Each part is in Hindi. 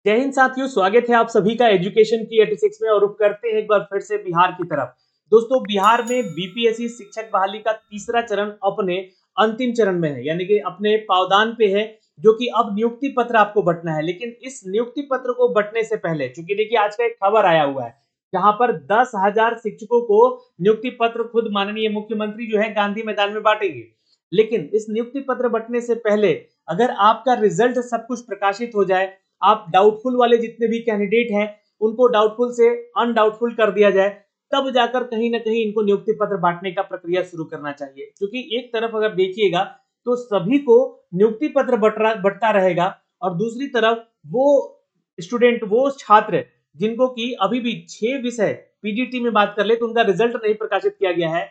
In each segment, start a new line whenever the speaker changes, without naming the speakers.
जय हिंद साथियों, स्वागत है आप सभी का एजुकेशन की 86 में। और रुक करते हैं एक बार फिर से बिहार की तरफ। दोस्तों, बिहार में बीपीएससी शिक्षक बहाली का तीसरा चरण अपने अंतिम चरण में है, यानी कि अपने पावदान पे है, जो कि अब नियुक्ति पत्र आपको बंटना है। लेकिन इस नियुक्ति पत्र को बंटने से पहले, चूंकि देखिए आज का एक खबर आया हुआ है जहां पर 10,000 शिक्षकों को नियुक्ति पत्र खुद माननीय मुख्यमंत्री जो है गांधी मैदान में बांटेंगे। लेकिन इस नियुक्ति पत्र बंटने से पहले अगर आपका रिजल्ट सब कुछ प्रकाशित हो जाए, आप डाउटफुल वाले जितने भी कैंडिडेट हैं उनको डाउटफुल से अनडाउटफुल कर दिया जाए, तब जाकर कहीं ना कहीं इनको नियुक्ति पत्र बांटने का प्रक्रिया शुरू करना चाहिए। क्योंकि एक तरफ अगर देखिएगा तो सभी को नियुक्ति पत्र बंटता रहेगा, और दूसरी तरफ वो स्टूडेंट, वो छात्र जिनको कि अभी भी 6 विषय पीजीटी में बात कर ले तो उनका रिजल्ट नहीं प्रकाशित किया गया है,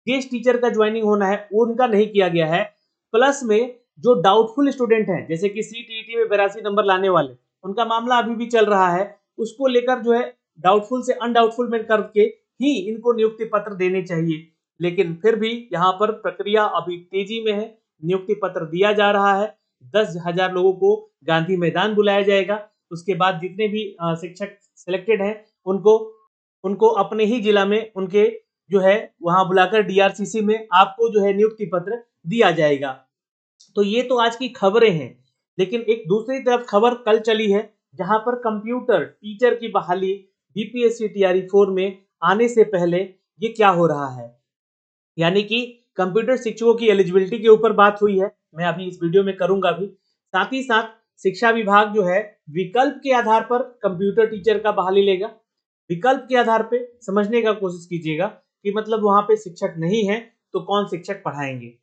गेस्ट टीचर का ज्वाइनिंग होना है वो उनका नहीं किया गया है, प्लस में जो डाउटफुल स्टूडेंट हैं जैसे कि सीटीईटी में 82 नंबर लाने वाले, उनका मामला अभी भी चल रहा है, उसको लेकर जो है डाउटफुल से अनडाउटफुल में करके ही इनको नियुक्ति पत्र देने चाहिए। लेकिन फिर भी यहाँ पर प्रक्रिया अभी तेजी में है, नियुक्ति पत्र दिया जा रहा है। 10,000 लोगों को गांधी मैदान बुलाया जाएगा। उसके बाद जितने भी शिक्षक सिलेक्टेड हैं उनको उनको अपने ही जिला में उनके जो है वहां बुलाकर डीआरसीसी में आपको जो है नियुक्ति पत्र दिया जाएगा। तो ये तो आज की खबरें हैं। लेकिन एक दूसरी तरफ खबर कल चली है जहां पर कंप्यूटर टीचर की बहाली बीपीएससी टीआरई 4 में आने से पहले ये क्या हो रहा है, यानी कि कंप्यूटर शिक्षकों की एलिजिबिलिटी के ऊपर बात हुई है। मैं अभी इस वीडियो में करूंगा भी। साथ ही साथ शिक्षा विभाग जो है विकल्प के आधार पर कंप्यूटर टीचर का बहाली लेगा। विकल्प के आधार पे समझने का कोशिश कीजिएगा कि मतलब वहां पे शिक्षक नहीं है तो कौन शिक्षक पढ़ाएंगे।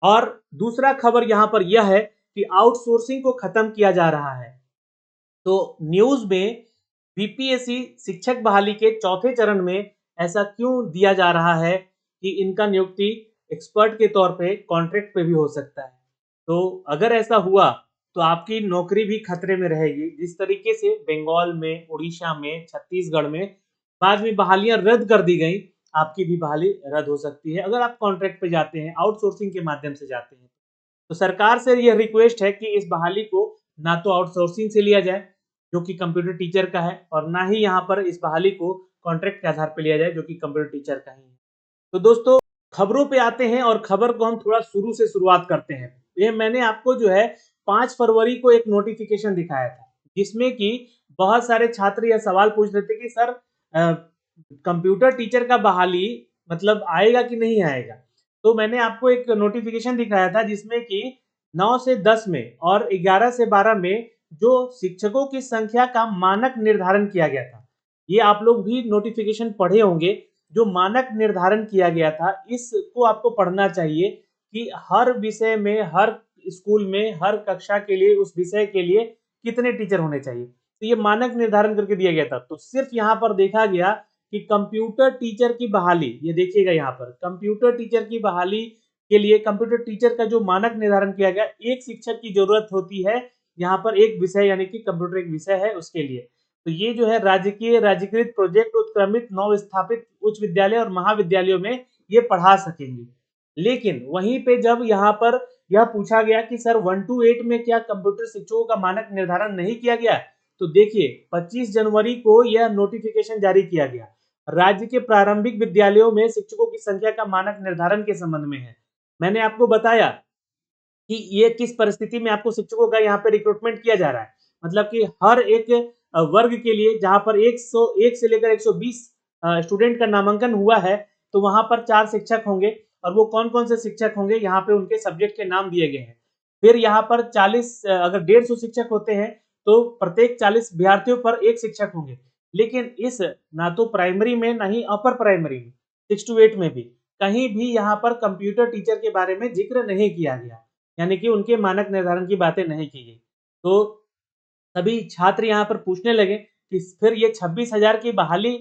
और दूसरा खबर यहां पर यह है कि आउटसोर्सिंग को खत्म किया जा रहा है। तो न्यूज में बीपीएससी शिक्षक बहाली के चौथे चरण में ऐसा क्यों दिया जा रहा है कि इनका नियुक्ति एक्सपर्ट के तौर पे कॉन्ट्रैक्ट पे भी हो सकता है। तो अगर ऐसा हुआ तो आपकी नौकरी भी खतरे में रहेगी। जिस तरीके से बंगाल में, उड़ीसा में, छत्तीसगढ़ में बाद में बहालियां रद्द कर दी गई, आपकी भी बहाली रद्द हो सकती है अगर आप कॉन्ट्रैक्ट पे जाते हैं, आउटसोर्सिंग के माध्यम से जाते हैं। तो सरकार से यह रिक्वेस्ट है कि इस बहाली को ना तो आउटसोर्सिंग से लिया जाए जो कि कंप्यूटर टीचर का है, और ना ही यहाँ पर इस बहाली को कॉन्ट्रैक्ट के आधार पर लिया जाए जो कि कंप्यूटर टीचर का ही है। तो दोस्तों, खबरों पे आते हैं और खबर को हम थोड़ा शुरू से शुरुआत करते हैं। ये मैंने आपको जो है 5 फरवरी को एक नोटिफिकेशन दिखाया था जिसमें कि बहुत सारे छात्र यह सवाल पूछ रहे थे कि सर कंप्यूटर टीचर का बहाली मतलब आएगा कि नहीं आएगा। तो मैंने आपको एक नोटिफिकेशन दिखाया था जिसमें कि 9 से 10 में और 11 से 12 में जो शिक्षकों की संख्या का मानक निर्धारण किया गया था, ये आप लोग भी नोटिफिकेशन पढ़े होंगे। जो मानक निर्धारण किया गया था इसको आपको पढ़ना चाहिए कि हर विषय में, हर स्कूल में, हर कक्षा के लिए, उस विषय के लिए कितने टीचर होने चाहिए। तो ये मानक निर्धारण करके दिया गया था। तो सिर्फ यहाँ पर देखा गया कि कंप्यूटर टीचर की बहाली, ये देखिएगा यहाँ पर कंप्यूटर टीचर की बहाली के लिए कंप्यूटर टीचर का जो मानक निर्धारण किया गया, एक शिक्षक की जरूरत होती है यहाँ पर एक विषय, यानी कि कंप्यूटर एक विषय है उसके लिए। तो ये जो है राजकीय राजीकृत प्रोजेक्ट उत्क्रमित नव स्थापित उच्च विद्यालय और महाविद्यालयों में ये पढ़ा सकेंगे। लेकिन वहीं पे जब यहाँ पर यह पूछा गया कि सर 1 to 8 में क्या कंप्यूटर शिक्षकों का मानक निर्धारण नहीं किया गया, तो देखिए 25 जनवरी को यह नोटिफिकेशन जारी किया गया। राज्य के प्रारंभिक विद्यालयों में शिक्षकों की संख्या का मानक निर्धारण के संबंध में है। मैंने आपको बताया कि ये किस परिस्थिति में आपको शिक्षकों का यहाँ पे रिक्रूटमेंट किया जा रहा है। मतलब कि हर एक वर्ग के लिए जहाँ पर 101 से लेकर 120 स्टूडेंट का नामांकन हुआ है, तो वहां पर 4 शिक्षक होंगे। और वो कौन कौन से शिक्षक होंगे, यहाँ पे उनके सब्जेक्ट के नाम दिए गए हैं। फिर यहाँ पर 40 अगर 150 शिक्षक होते हैं तो प्रत्येक 40 विद्यार्थियों पर एक शिक्षक होंगे। लेकिन इस ना तो प्राइमरी में ना ही अपर प्राइमरी में 6 to 8 में भी कहीं भी यहाँ पर कंप्यूटर टीचर के बारे में जिक्र नहीं किया गया, यानी कि उनके मानक निर्धारण की बातें नहीं की गई। तो सभी छात्र यहाँ पर पूछने लगे कि फिर ये 26,000 की बहाली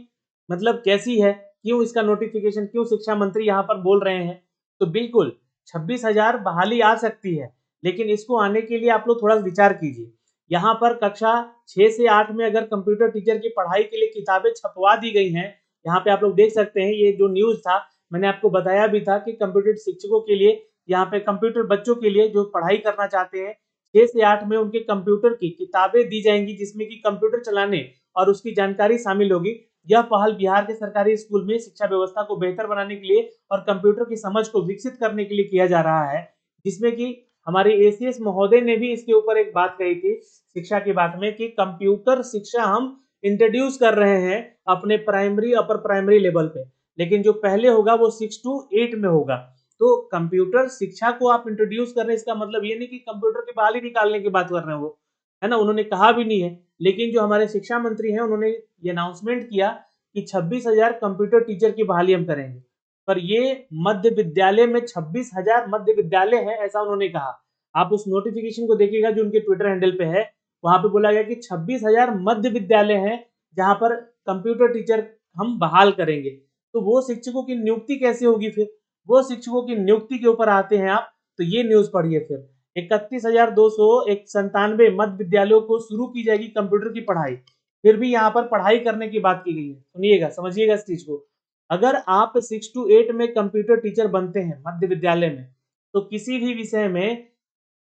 मतलब कैसी है, क्यों इसका नोटिफिकेशन, क्यों शिक्षा मंत्री यहाँ पर बोल रहे हैं। तो बिल्कुल 26,000 बहाली आ सकती है, लेकिन इसको आने के लिए आप लोग थोड़ा विचार कीजिए। यहाँ पर कक्षा 6 से 8 में अगर कंप्यूटर टीचर की पढ़ाई के लिए किताबें छपवा दी गई हैं, यहाँ पे आप लोग देख सकते हैं, ये जो न्यूज था मैंने आपको बताया भी था कि कंप्यूटर शिक्षकों के लिए, यहाँ पे कंप्यूटर बच्चों के लिए जो पढ़ाई करना चाहते हैं 6 से 8 में उनके कंप्यूटर की किताबें दी जाएंगी जिसमें कि कंप्यूटर चलाने और उसकी जानकारी शामिल होगी। यह पहल बिहार के सरकारी स्कूल में शिक्षा व्यवस्था को बेहतर बनाने के लिए और कंप्यूटर की समझ को विकसित करने के लिए किया जा रहा है, जिसमें कि हमारे एसीएस महोदय ने भी इसके ऊपर एक बात कही थी शिक्षा की बात में कि कंप्यूटर शिक्षा हम इंट्रोड्यूस कर रहे हैं अपने प्राइमरी अपर प्राइमरी लेवल पे, लेकिन जो पहले होगा वो 6 to 8 में होगा। तो कंप्यूटर शिक्षा को आप इंट्रोड्यूस कर रहे हैं, इसका मतलब ये नहीं कि कंप्यूटर की बहाली निकालने की बात कर रहे हैं वो, है ना, उन्होंने कहा भी नहीं है। लेकिन जो हमारे शिक्षा मंत्री हैं उन्होंने ये अनाउंसमेंट किया कि 26,000 कंप्यूटर टीचर की बहाली हम करेंगे, पर ये मध्य विद्यालय में 26,000 मध्य विद्यालय है ऐसा उन्होंने कहा। आप उस नोटिफिकेशन को देखिएगा जो उनके ट्विटर हैंडल पे है, वहां पे बोला गया कि 26,000 मध्य विद्यालय हैं जहां पर कंप्यूटर टीचर हम बहाल करेंगे। तो वो शिक्षकों की नियुक्ति कैसे होगी फिर, वो शिक्षकों की नियुक्ति के ऊपर आते हैं आप, तो ये न्यूज पढ़िए फिर 31,297 मध्य विद्यालयों को शुरू की जाएगी कंप्यूटर की पढ़ाई। फिर भी यहाँ पर पढ़ाई करने की बात की गई है, सुनिएगा समझिएगा इस चीज को। अगर आप 6 to 8 में कंप्यूटर टीचर बनते हैं मध्य विद्यालय में, तो किसी भी विषय में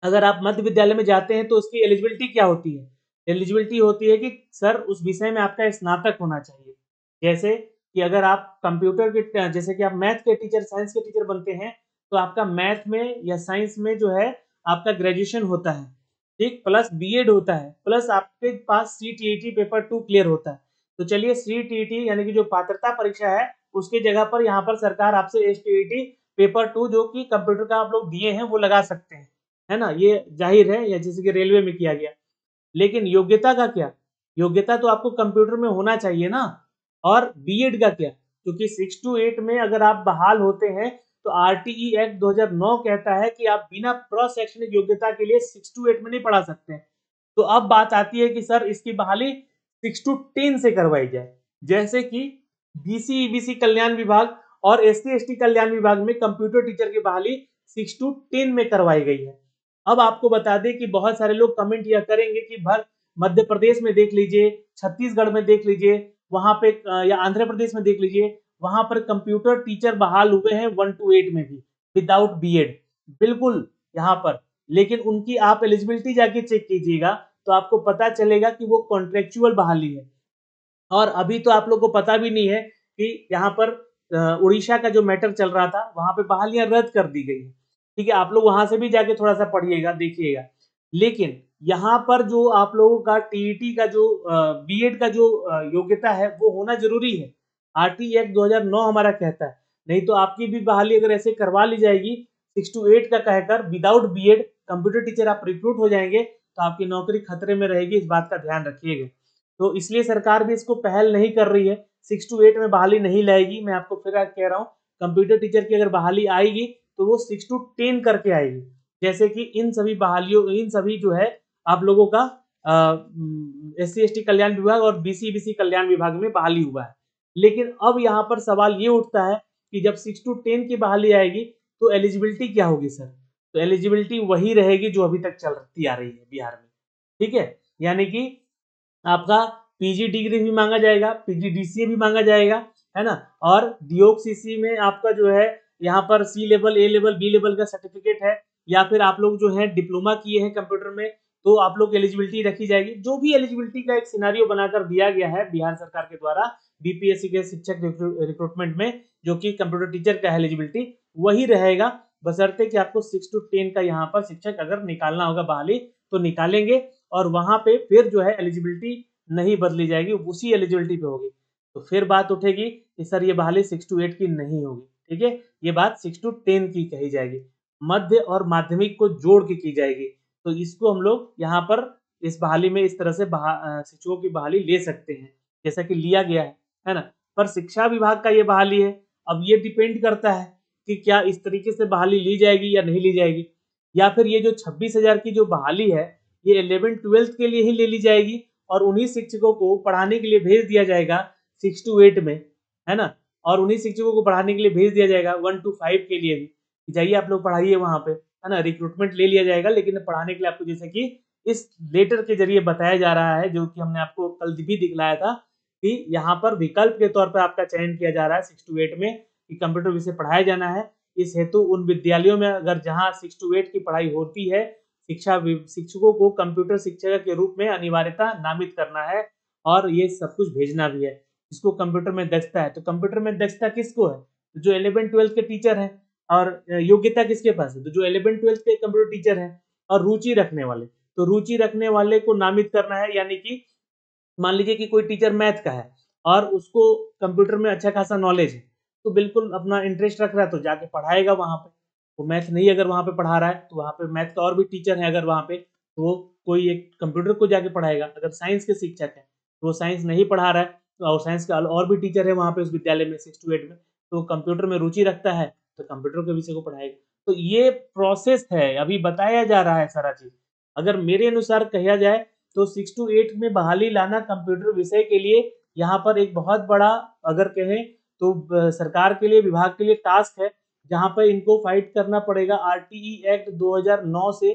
अगर आप मध्य विद्यालय में जाते हैं तो उसकी एलिजिबिलिटी क्या होती है? एलिजिबिलिटी होती है कि सर उस विषय में आपका स्नातक होना चाहिए। जैसे कि अगर आप कंप्यूटर के जैसे कि आप मैथ के टीचर, साइंस के टीचर बनते हैं, तो आपका मैथ में या साइंस में जो है आपका ग्रेजुएशन होता है, ठीक, प्लस बीएड होता है, प्लस आपके पास सीटीईटी पेपर 2 क्लियर होता है। तो चलिए सीटीईटी यानी कि जो पात्रता परीक्षा है उसकी जगह पर यहाँ पर सरकार आपसे एसटीईटी पेपर 2 जो कि कंप्यूटर का आप लोग दिए हैं वो लगा सकते हैं, है ना, ये जाहिर है, या जैसे कि रेलवे में किया गया। लेकिन योग्यता का क्या? योग्यता तो आपको कंप्यूटर में होना चाहिए ना। और बीएड का क्या? क्योंकि 6 to 8 में अगर आप बहाल होते हैं तो आरटीई एक्ट 2009 कहता है कि आप बिना प्रो शैक्षणिक योग्यता के लिए 6 to 8 में नहीं पढ़ा सकते हैं। तो अब बात आती है कि सर इसकी बहाली 6 to 10 से करवाई जाए, जैसे कि बीसी ईबीसी कल्याण विभाग और एससी एसटी कल्याण विभाग में कंप्यूटर टीचर की बहाली 6 to 10 में करवाई गई है। अब आपको बता दें कि बहुत सारे लोग कमेंट यह करेंगे कि भर मध्य प्रदेश में देख लीजिए, छत्तीसगढ़ में देख लीजिए, वहां पे या आंध्र प्रदेश में देख लीजिए, वहां पर कंप्यूटर टीचर बहाल हुए हैं 1 to 8 में भी विदाउट बीएड, बिल्कुल यहाँ पर। लेकिन उनकी आप एलिजिबिलिटी जाके चेक कीजिएगा तो आपको पता चलेगा कि वो कॉन्ट्रेक्चुअल बहाली है। और अभी तो आप लोग को पता भी नहीं है कि यहाँ पर उड़ीसा का जो मैटर चल रहा था वहां पे बहालियां रद्द कर दी गई है, ठीक है, आप लोग वहां से भी जाके थोड़ा सा पढ़िएगा देखिएगा। लेकिन यहाँ पर जो आप लोगों का टीईटी का जो बीएड का जो योग्यता है वो होना जरूरी है, आरटी एक्ट 2009 हमारा कहता है। नहीं तो आपकी भी बहाली अगर ऐसे करवा ली जाएगी 6 to 8 का कहकर विदाउट बीएड कंप्यूटर टीचर आप रिक्रूट हो जाएंगे तो आपकी नौकरी खतरे में रहेगी, इस बात का ध्यान रखिएगा। तो इसलिए सरकार भी इसको पहल नहीं कर रही है, 6 to 8 में बहाली नहीं लाएगी। मैं आपको फिर कह रहा हूँ कंप्यूटर टीचर की अगर बहाली आएगी तो वो 6 to 10 करके आएगी, जैसे कि इन सभी बहालियों, इन सभी जो है आप लोगों का एससी एसटी कल्याण विभाग और बीसी बीसी कल्याण विभाग में बहाली हुआ है। लेकिन अब यहाँ पर सवाल ये उठता है कि जब 6 to 10 की बहाली आएगी तो एलिजिबिलिटी क्या होगी सर? तो एलिजिबिलिटी वही रहेगी जो अभी तक चलती आ रही है बिहार में, ठीक है, यानी कि आपका पीजी डिग्री भी मांगा जाएगा, पीजीडीसीए भी मांगा जाएगा, है ना, और डीओक्सीसी में आपका जो है यहाँ पर सी लेवल, ए लेवल, बी लेवल का सर्टिफिकेट है, या फिर आप लोग जो है डिप्लोमा किए हैं कंप्यूटर में तो आप लोग एलिजिबिलिटी रखी जाएगी। जो भी एलिजिबिलिटी का एक सिनारियो बनाकर दिया गया है बिहार सरकार के द्वारा बीपीएससी के शिक्षक रिक्रूटमेंट में, जो कि कंप्यूटर टीचर का एलिजिबिलिटी वही रहेगा, बशर्ते कि आपको 6 to 10 का यहाँ पर शिक्षक अगर निकालना होगा बहाली तो निकालेंगे, और वहां पे फिर जो है एलिजिबिलिटी नहीं बदली जाएगी, उसी एलिजिबिलिटी पे होगी। तो फिर बात उठेगी कि सर ये बहाली 6 to 8 की नहीं होगी, ठीक है, ये बात 6 to 10 की कही जाएगी, मध्य और माध्यमिक को जोड़ के की जाएगी। तो इसको हम लोग यहाँ पर इस बहाली में इस तरह से शिक्षकों की बहाली ले सकते हैं जैसा कि लिया गया है ना। पर शिक्षा विभाग का ये बहाली है, अब ये डिपेंड करता है कि क्या इस तरीके से बहाली ली जाएगी या नहीं ली जाएगी, या फिर ये जो 26,000 की जो बहाली है ये 11th-12th के लिए ही ले ली जाएगी और उन्हीं शिक्षकों को पढ़ाने के लिए भेज दिया जाएगा 6 to 8 में, है ना, और उन्हीं शिक्षकों को पढ़ाने के लिए भेज दिया जाएगा 1 to 5 के लिए भी, जाइए आप लोग पढ़ाइए वहां पे, है ना, रिक्रूटमेंट ले लिया जाएगा। लेकिन पढ़ाने के लिए आपको जैसे कि इस लेटर के जरिए बताया जा रहा है, जो कि हमने आपको कल भी दिखलाया था कि यहाँ पर विकल्प के तौर पर आपका चयन किया जा रहा है 6 to 8 में कि कंप्यूटर विषय पढ़ाया जाना है। इस हेतु उन विद्यालयों में अगर जहाँ 6 to 8 की पढ़ाई होती है शिक्षकों को कंप्यूटर शिक्षक के रूप में अनिवार्यता नामित करना है और ये सब कुछ भेजना भी है। जिसको कंप्यूटर में दक्षता है, तो कंप्यूटर में दक्षता किसको है? तो जो 11-12 के टीचर हैं। और योग्यता किसके पास है? तो जो 11-12 के कंप्यूटर टीचर हैं और रुचि रखने वाले। तो रुचि रखने वाले को नामित करना है, यानी कि मान लीजिए कि कोई टीचर मैथ का है और उसको कंप्यूटर में अच्छा खासा नॉलेज है, तो बिल्कुल अपना इंटरेस्ट रख रहा है तो जाके पढ़ाएगा वहाँ पे। वो मैथ नहीं अगर वहाँ पे पढ़ा रहा है तो वहाँ पे मैथ का और भी टीचर है अगर वहाँ पे, तो वो कोई एक कंप्यूटर को जाके पढ़ाएगा। अगर साइंस के शिक्षक हैं तो वो साइंस नहीं पढ़ा रहा है, तो और साइंस का और भी टीचर है वहाँ पे उस विद्यालय में 6 to 8 में, तो कंप्यूटर में रुचि रखता है तो कंप्यूटर के विषय को पढ़ाएगा। तो ये प्रोसेस है, अभी बताया जा रहा है सारा चीज़। अगर मेरे अनुसार कहा जाए तो 6 to 8 में बहाली लाना कंप्यूटर विषय के लिए यहाँ पर एक बहुत बड़ा, अगर कहें तो सरकार के लिए, विभाग के लिए टास्क है, जहाँ पर इनको फाइट करना पड़ेगा आरटीई एक्ट 2009 से,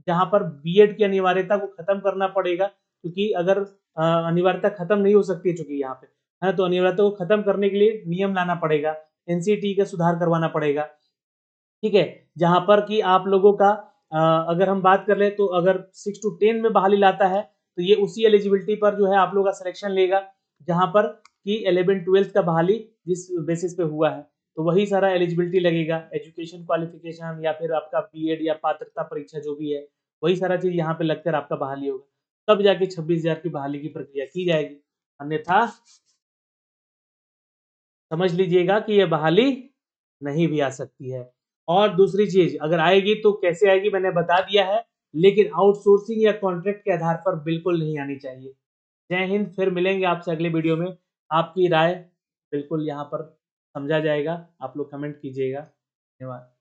जहाँ पर बीएड की अनिवार्यता को खत्म करना पड़ेगा। क्योंकि अगर अनिवार्यता खत्म नहीं हो सकती है चूंकि यहाँ पे है, तो अनिवार्यता को खत्म करने के लिए नियम लाना पड़ेगा, एनसीटी का सुधार करवाना पड़ेगा। ठीक है, जहाँ पर कि आप लोगों का अगर हम बात कर ले तो अगर 6 to 10 में बहाली लाता है तो ये उसी एलिजिबिलिटी पर जो है आप लोगों का सिलेक्शन लेगा, जहाँ पर कि 11-12 का बहाली जिस बेसिस पे हुआ है, तो वही सारा एलिजिबिलिटी लगेगा, एजुकेशन क्वालिफिकेशन या फिर आपका बीएड या पात्रता परीक्षा जो भी है, वही सारा चीज यहाँ पे लगकर आपका बहाली होगा, तब जाके 26,000 की बहाली की प्रक्रिया की जाएगी। अन्यथा समझ लीजिएगा कि ये बहाली नहीं भी आ सकती है। और दूसरी चीज अगर आएगी तो कैसे आएगी मैंने बता दिया है, लेकिन आउटसोर्सिंग या कॉन्ट्रैक्ट के आधार पर बिल्कुल नहीं आनी चाहिए। जय हिंद, फिर मिलेंगे आपसे अगले वीडियो में। आपकी राय बिल्कुल यहाँ पर समझा जाएगा, आप लोग कमेंट कीजिएगा। धन्यवाद।